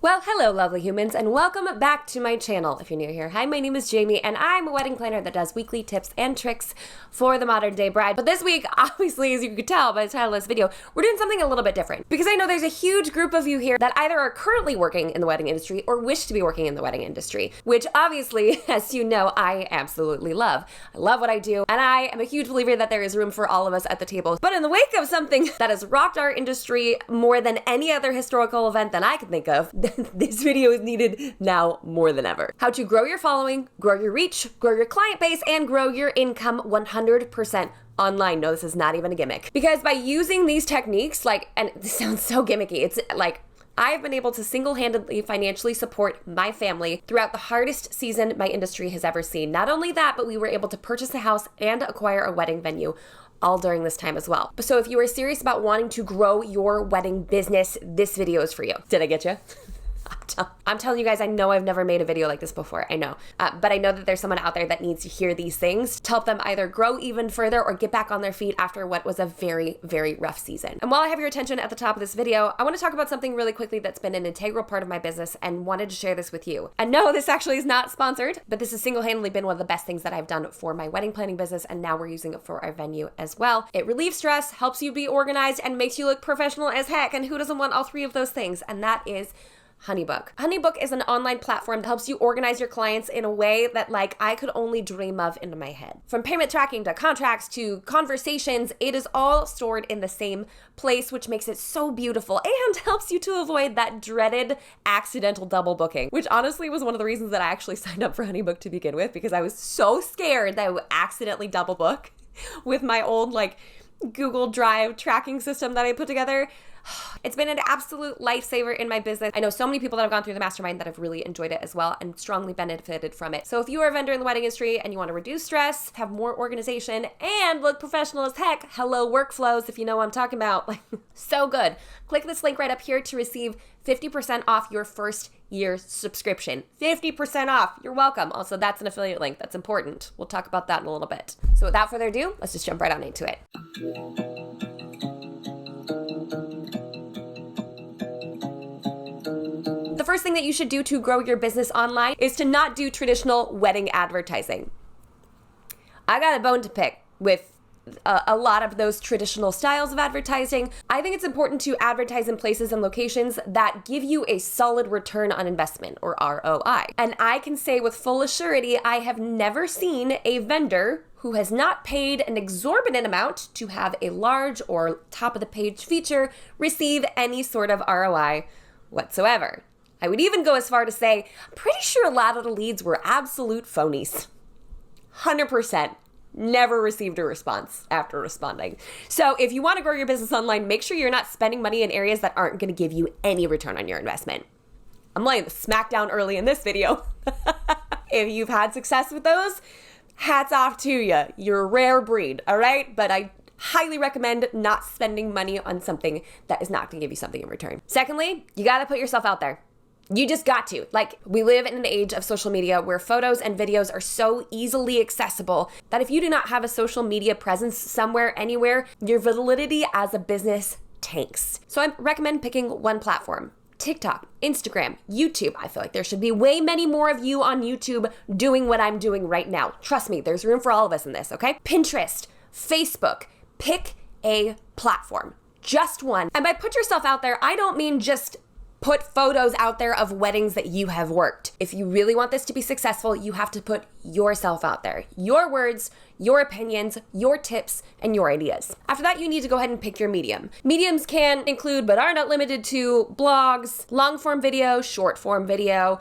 Well, hello lovely humans, and welcome back to my channel. If you're new here, hi, my name is Jamie, and I'm a wedding planner that does weekly tips and tricks for the modern day bride. But this week, obviously, as you could tell by the title of this video, we're doing something a little bit different. Because I know there's a huge group of you here that either are currently working in the wedding industry or wish to be working in the wedding industry, which obviously, as you know, I absolutely love. I love what I do, and I am a huge believer that there is room for all of us at the table. But in the wake of something that has rocked our industry more than any other historical event that I can think of, this video is needed now more than ever. How to grow your following, grow your reach, grow your client base, and grow your income 100% online. No, this is not even a gimmick. Because by using these techniques, and this sounds so gimmicky, it's like, I've been able to single-handedly financially support my family throughout the hardest season my industry has ever seen. Not only that, but we were able to purchase a house and acquire a wedding venue all during this time as well. So if you are serious about wanting to grow your wedding business, this video is for you. Did I get you? I'm telling you guys, I know I've never made a video like this before. I know. But I know that there's someone out there that needs to hear these things to help them either grow even further or get back on their feet after what was a very, very rough season. And while I have your attention at the top of this video, I want to talk about something really quickly that's been an integral part of my business and wanted to share this with you. And no, this actually is not sponsored, but this has single-handedly been one of the best things that I've done for my wedding planning business, and now we're using it for our venue as well. It relieves stress, helps you be organized, and makes you look professional as heck, and who doesn't want all three of those things? And that is HoneyBook. HoneyBook is an online platform that helps you organize your clients in a way that I could only dream of in my head. From payment tracking to contracts to conversations, it is all stored in the same place, which makes it so beautiful and helps you to avoid that dreaded accidental double booking, which honestly was one of the reasons that I actually signed up for HoneyBook to begin with, because I was so scared that I would accidentally double book with my old Google Drive tracking system that I put together. It's been an absolute lifesaver in my business. I know so many people that have gone through the mastermind that have really enjoyed it as well and strongly benefited from it. So if you are a vendor in the wedding industry and you want to reduce stress, have more organization, and look professional as heck, hello workflows, if you know what I'm talking about, so good. Click this link right up here to receive 50% off your first year subscription. 50% off. You're welcome. Also, that's an affiliate link. That's important. We'll talk about that in a little bit. So without further ado, let's just jump right on into it. The first thing that you should do to grow your business online is to not do traditional wedding advertising. I got a bone to pick with a lot of those traditional styles of advertising. I think it's important to advertise in places and locations that give you a solid return on investment, or ROI. And I can say with full assurity, I have never seen a vendor who has not paid an exorbitant amount to have a large or top of the page feature receive any sort of ROI whatsoever. I would even go as far to say, I'm pretty sure a lot of the leads were absolute phonies. 100%. Never received a response after responding. So if you want to grow your business online, make sure you're not spending money in areas that aren't going to give you any return on your investment. I'm laying the smack down early in this video. If you've had success with those, hats off to you. You're a rare breed, all right? But I highly recommend not spending money on something that is not going to give you something in return. Secondly, you got to put yourself out there. You just got to. We live in an age of social media where photos and videos are so easily accessible that if you do not have a social media presence somewhere, anywhere, your validity as a business tanks. So I recommend picking one platform. TikTok, Instagram, YouTube. I feel like there should be way many more of you on YouTube doing what I'm doing right now. Trust me, there's room for all of us in this, okay? Pinterest, Facebook. Pick a platform. Just one. And by put yourself out there, I don't mean just put photos out there of weddings that you have worked. If you really want this to be successful, you have to put yourself out there. Your words, your opinions, your tips, and your ideas. After that, you need to go ahead and pick your medium. Mediums can include, but are not limited to, blogs, long-form video, short-form video,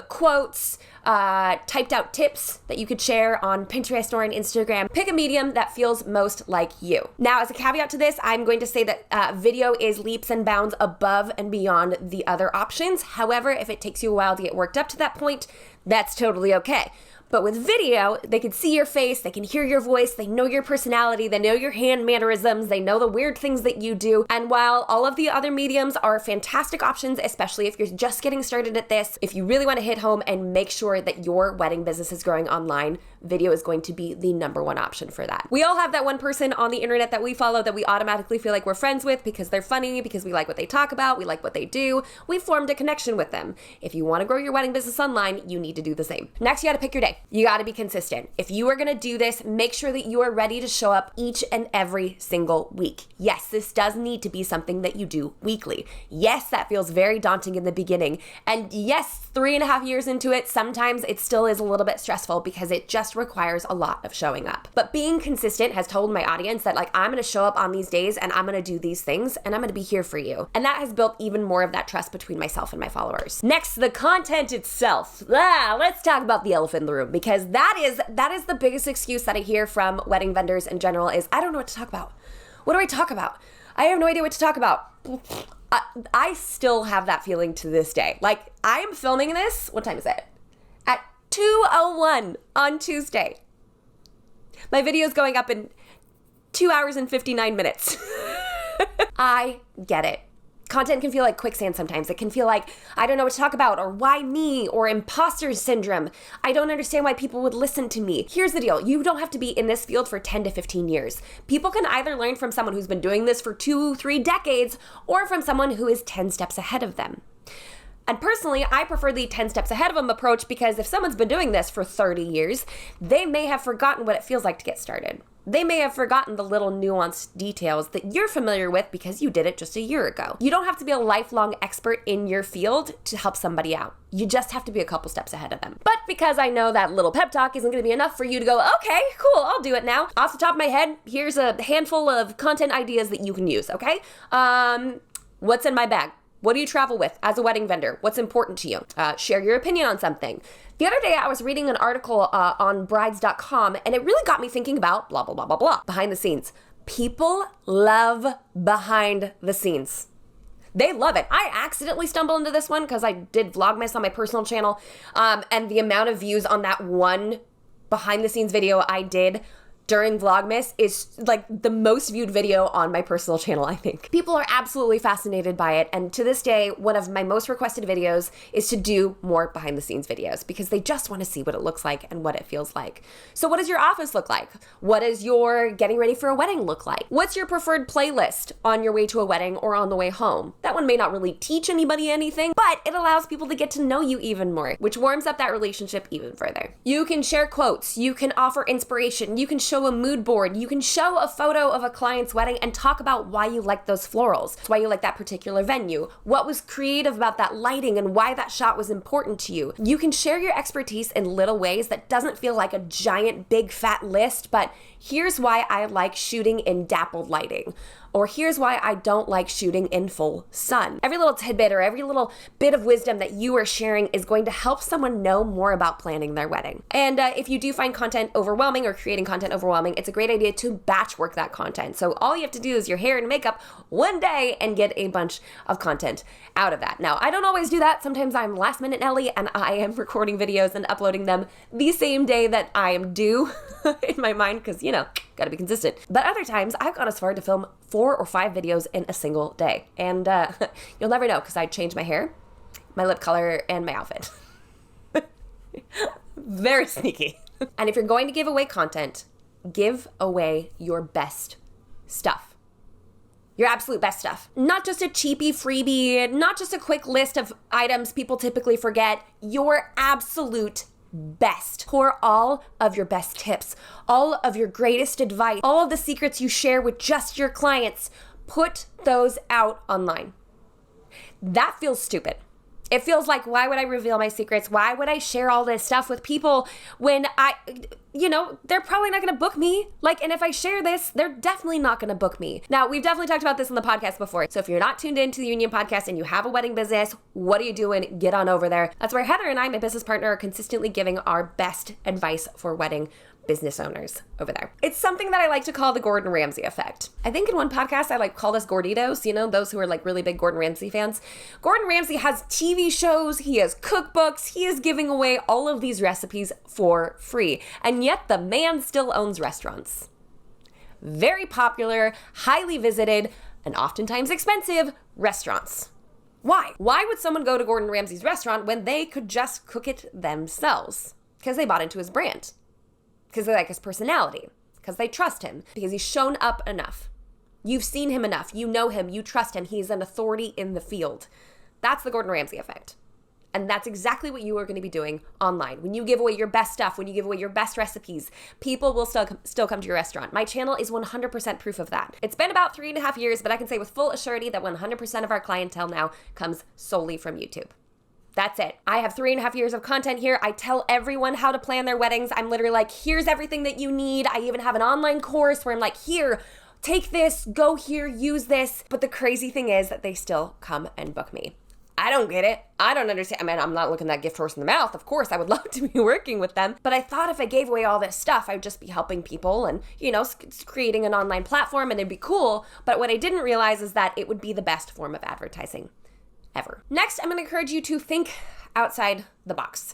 quotes, typed out tips that you could share on Pinterest or on Instagram. Pick a medium that feels most like you. Now, as a caveat to this, I'm going to say that video is leaps and bounds above and beyond the other options. However, if it takes you a while to get worked up to that point, that's totally okay. But with video, they can see your face, they can hear your voice, they know your personality, they know your hand mannerisms, they know the weird things that you do. And while all of the other mediums are fantastic options, especially if you're just getting started at this, if you really want to hit home and make sure that your wedding business is growing online, video is going to be the number one option for that. We all have that one person on the internet that we follow that we automatically feel like we're friends with because they're funny, because we like what they talk about, we like what they do. We formed a connection with them. If you want to grow your wedding business online, you need to do the same. Next, you got to pick your day. You got to be consistent. If you are going to do this, make sure that you are ready to show up each and every single week. Yes, this does need to be something that you do weekly. Yes, that feels very daunting in the beginning. And yes, 3.5 years into it, sometimes it still is a little bit stressful because it just requires a lot of showing up. But being consistent has told my audience that I'm going to show up on these days and I'm going to do these things and I'm going to be here for you. And that has built even more of that trust between myself and my followers. Next, the content itself. Let's talk about the elephant in the room, because that is the biggest excuse that I hear from wedding vendors in general is, I don't know what to talk about. What do I talk about? I have no idea what to talk about. I still have that feeling to this day. I am filming this, what time is it? At 2:01 on Tuesday. My video is going up in 2 hours and 59 minutes. I get it. Content can feel like quicksand sometimes. It can feel like, I don't know what to talk about, or why me, or imposter syndrome. I don't understand why people would listen to me. Here's the deal. You don't have to be in this field for 10 to 15 years. People can either learn from someone who's been doing this for 2-3 decades, or from someone who is 10 steps ahead of them. And personally, I prefer the 10 steps ahead of them approach, because if someone's been doing this for 30 years, they may have forgotten what it feels like to get started. They may have forgotten the little nuanced details that you're familiar with because you did it just a year ago. You don't have to be a lifelong expert in your field to help somebody out. You just have to be a couple steps ahead of them. But because I know that little pep talk isn't going to be enough for you to go, okay, cool, I'll do it now. Off the top of my head, here's a handful of content ideas that you can use, okay? What's in my bag? What do you travel with as a wedding vendor? What's important to you? Share your opinion on something. The other day I was reading an article on brides.com, and it really got me thinking about blah, blah, blah, blah, blah. Behind the scenes. People love behind the scenes. They love it. I accidentally stumbled into this one because I did Vlogmas on my personal channel, and the amount of views on that one behind the scenes video I did during Vlogmas is the most viewed video on my personal channel, I think. People are absolutely fascinated by it, and to this day, one of my most requested videos is to do more behind the scenes videos because they just want to see what it looks like and what it feels like. So what does your office look like? What does your getting ready for a wedding look like? What's your preferred playlist on your way to a wedding or on the way home? That one may not really teach anybody anything, but it allows people to get to know you even more, which warms up that relationship even further. You can share quotes, you can offer inspiration, you can show a mood board, you can show a photo of a client's wedding and talk about why you like those florals, why you like that particular venue, what was creative about that lighting and why that shot was important to you. You can share your expertise in little ways that doesn't feel like a giant big fat list, but here's why I like shooting in dappled lighting. Or here's why I don't like shooting in full sun. Every little tidbit or every little bit of wisdom that you are sharing is going to help someone know more about planning their wedding. And if you do find content overwhelming or creating content overwhelming, it's a great idea to batch work that content. So all you have to do is your hair and makeup one day and get a bunch of content out of that. Now, I don't always do that. Sometimes I'm last minute Nelly and I am recording videos and uploading them the same day that I am due in my mind because, gotta be consistent. But other times I've gone as far to film 4 or 5 videos in a single day. And you'll never know because I change my hair, my lip color, and my outfit. Very sneaky. And if you're going to give away content, give away your best stuff. Your absolute best stuff. Not just a cheapy freebie, not just a quick list of items people typically forget. Your absolute best. Pour all of your best tips, all of your greatest advice, all of the secrets you share with just your clients. Put those out online. That feels stupid. It feels like, why would I reveal my secrets? Why would I share all this stuff with people when they're probably not going to book me? And if I share this, they're definitely not going to book me. Now, we've definitely talked about this in the podcast before. So if you're not tuned into the Union Podcast and you have a wedding business, what are you doing? Get on over there. That's where Heather and I, my business partner, are consistently giving our best advice for wedding business owners over there. It's something that I like to call the Gordon Ramsay effect. I think in one podcast I call this Gorditos, those who are really big Gordon Ramsay fans. Gordon Ramsay has TV shows, he has cookbooks, he is giving away all of these recipes for free. And yet the man still owns restaurants. Very popular, highly visited, and oftentimes expensive restaurants. Why? Why would someone go to Gordon Ramsay's restaurant when they could just cook it themselves? Because they bought into his brand. Because they like his personality. Because they trust him. Because he's shown up enough. You've seen him enough. You know him. You trust him. He's an authority in the field. That's the Gordon Ramsay effect. And that's exactly what you are going to be doing online. When you give away your best stuff, when you give away your best recipes, people will still come to your restaurant. My channel is 100% proof of that. It's been about 3.5 years, but I can say with full assurity that 100% of our clientele now comes solely from YouTube. That's it. I have 3.5 years of content here. I tell everyone how to plan their weddings. I'm literally like, here's everything that you need. I even have an online course where I'm like, here, take this, go here, use this. But the crazy thing is that they still come and book me. I don't get it. I don't understand. I mean, I'm not looking that gift horse in the mouth. Of course, I would love to be working with them. But I thought if I gave away all this stuff, I'd just be helping people and, creating an online platform and it'd be cool. But what I didn't realize is that it would be the best form of advertising ever. Next, I'm going to encourage you to think outside the box.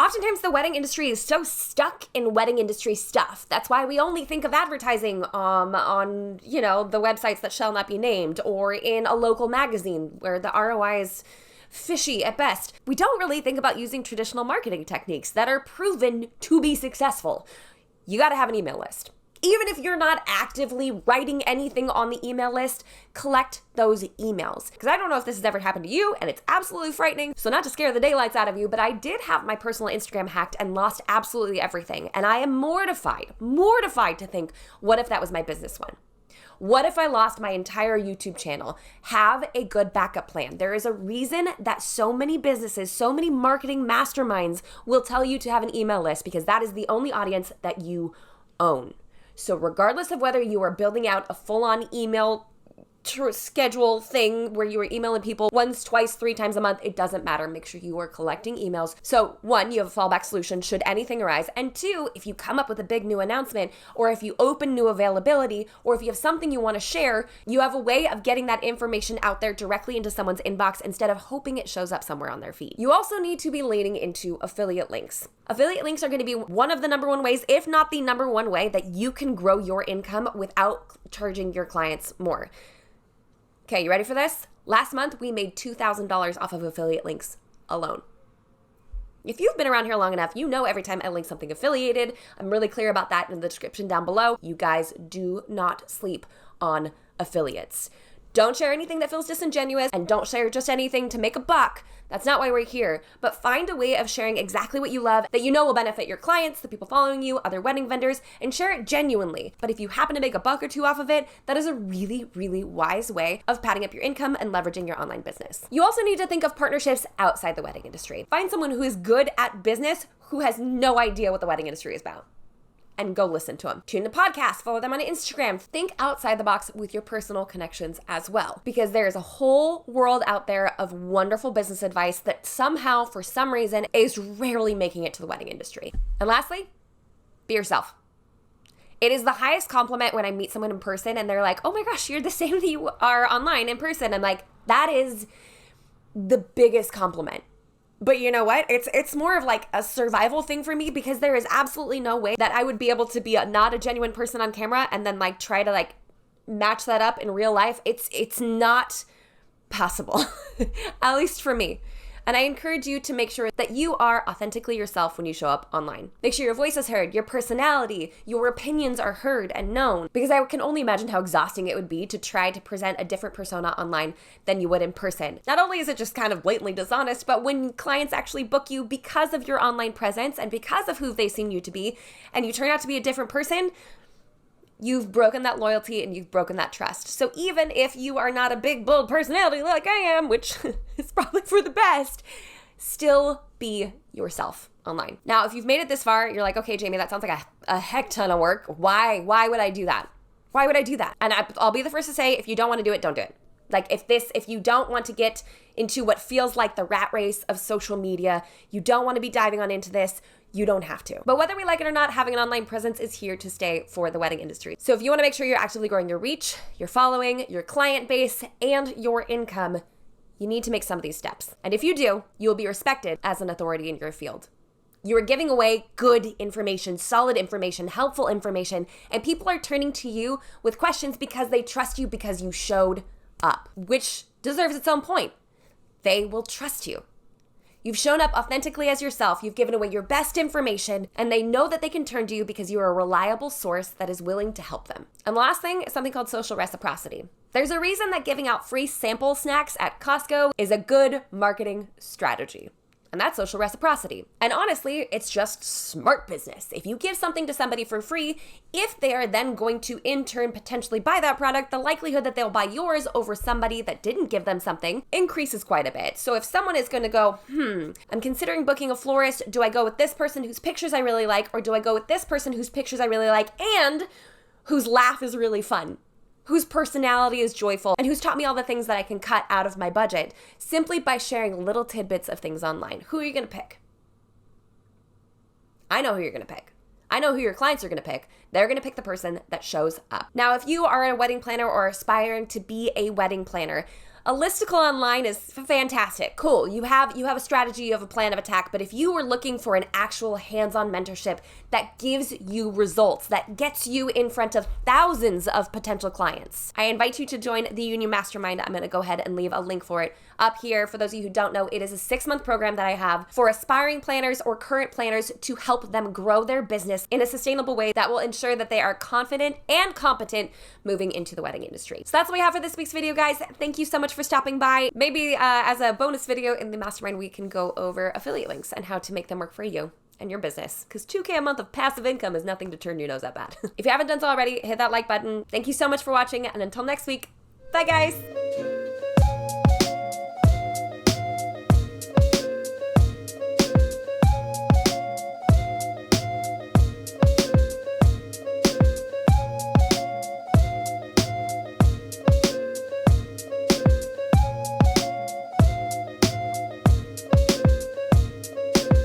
Oftentimes the wedding industry is so stuck in wedding industry stuff. That's why we only think of advertising on the websites that shall not be named, or in a local magazine where the ROI is fishy at best. We don't really think about using traditional marketing techniques that are proven to be successful. You got to have an email list. Even if you're not actively writing anything on the email list, collect those emails. Because I don't know if this has ever happened to you, and it's absolutely frightening. So not to scare the daylights out of you, but I did have my personal Instagram hacked and lost absolutely everything. And I am mortified to think, what if that was my business one? What if I lost my entire YouTube channel? Have a good backup plan. There is a reason that so many businesses, so many marketing masterminds will tell you to have an email list, because that is the only audience that you own. So regardless of whether you are building out a full-on email schedule thing where you are emailing people once, twice, 3 times a month, it doesn't matter. Make sure you are collecting emails. So 1, you have a fallback solution should anything arise. And 2, if you come up with a big new announcement, or if you open new availability, or if you have something you want to share, you have a way of getting that information out there directly into someone's inbox instead of hoping it shows up somewhere on their feed. You also need to be leaning into affiliate links. Affiliate links are going to be one of the number one ways, if not the number one way, that you can grow your income without charging your clients more. Okay, you ready for this? Last month, we made $2,000 off of affiliate links alone. If you've been around here long enough, you know every time I link something affiliated, I'm really clear about that in the description down below. You guys do not sleep on affiliates. Don't share anything that feels disingenuous, and don't share just anything to make a buck. That's not why we're here. But find a way of sharing exactly what you love that you know will benefit your clients, the people following you, other wedding vendors, and share it genuinely. But if you happen to make a buck or two off of it, that is a really, really wise way of padding up your income and leveraging your online business. You also need to think of partnerships outside the wedding industry. Find someone who is good at business who has no idea what the wedding industry is about, and go listen to them. Tune the podcast, follow them on Instagram. Think outside the box with your personal connections as well, because there is a whole world out there of wonderful business advice that somehow, for some reason, is rarely making it to the wedding industry. And lastly, be yourself. It is the highest compliment when I meet someone in person and they're like, oh my gosh, you're the same that you are online in person. I'm like, that is the biggest compliment. But you know what? It's more of like a survival thing for me, because there is absolutely no way that I would be able to be not a genuine person on camera and then try to match that up in real life. It's not possible, at least for me. And I encourage you to make sure that you are authentically yourself when you show up online. Make sure your voice is heard, your personality, your opinions are heard and known, because I can only imagine how exhausting it would be to try to present a different persona online than you would in person. Not only is it just kind of blatantly dishonest, but when clients actually book you because of your online presence and because of who they've seen you to be, and you turn out to be a different person, you've broken that loyalty and you've broken that trust. So even if you are not a big, bold personality like I am, which is probably for the best, still be yourself online. Now, if you've made it this far, you're like, okay, Jamie, that sounds like a heck ton of work. Why would I do that? Why would I do that? And I'll be the first to say, if you don't want to do it, don't do it. Like if you don't want to get into what feels like the rat race of social media, you don't want to be diving on into this, you don't have to. But whether we like it or not, having an online presence is here to stay for the wedding industry. So if you want to make sure you're actively growing your reach, your following, your client base, and your income, you need to make some of these steps. And if you do, you'll be respected as an authority in your field. You are giving away good information, solid information, helpful information, and people are turning to you with questions because they trust you because you showed up, which deserves its own point. They will trust you. You've shown up authentically as yourself, you've given away your best information, and they know that they can turn to you because you are a reliable source that is willing to help them. And the last thing is something called social reciprocity. There's a reason that giving out free sample snacks at Costco is a good marketing strategy. And that's social reciprocity. And honestly, it's just smart business. If you give something to somebody for free, if they are then going to in turn potentially buy that product, the likelihood that they'll buy yours over somebody that didn't give them something increases quite a bit. So if someone is going to go, I'm considering booking a florist, do I go with this person whose pictures I really like, or do I go with this person whose pictures I really like and whose laugh is really fun? Whose personality is joyful, and who's taught me all the things that I can cut out of my budget simply by sharing little tidbits of things online. Who are you going to pick? I know who you're going to pick. I know who your clients are going to pick. They're going to pick the person that shows up. Now, if you are a wedding planner or aspiring to be a wedding planner, a listicle online is fantastic. Cool. You have a strategy, you have a plan of attack, but if you were looking for an actual hands-on mentorship that gives you results, that gets you in front of thousands of potential clients, I invite you to join the Union Mastermind. I'm going to go ahead and leave a link for it up here. For those of you who don't know, it is a 6-month program that I have for aspiring planners or current planners to help them grow their business in a sustainable way that will ensure that they are confident and competent moving into the wedding industry. So that's what we have for this week's video, guys. Thank you so much for stopping by. Maybe as a bonus video in the mastermind, we can go over affiliate links and how to make them work for you and your business, because $2K a month of passive income is nothing to turn your nose up at. If you haven't done so already, hit that like button. Thank you so much for watching, and until next week, bye guys.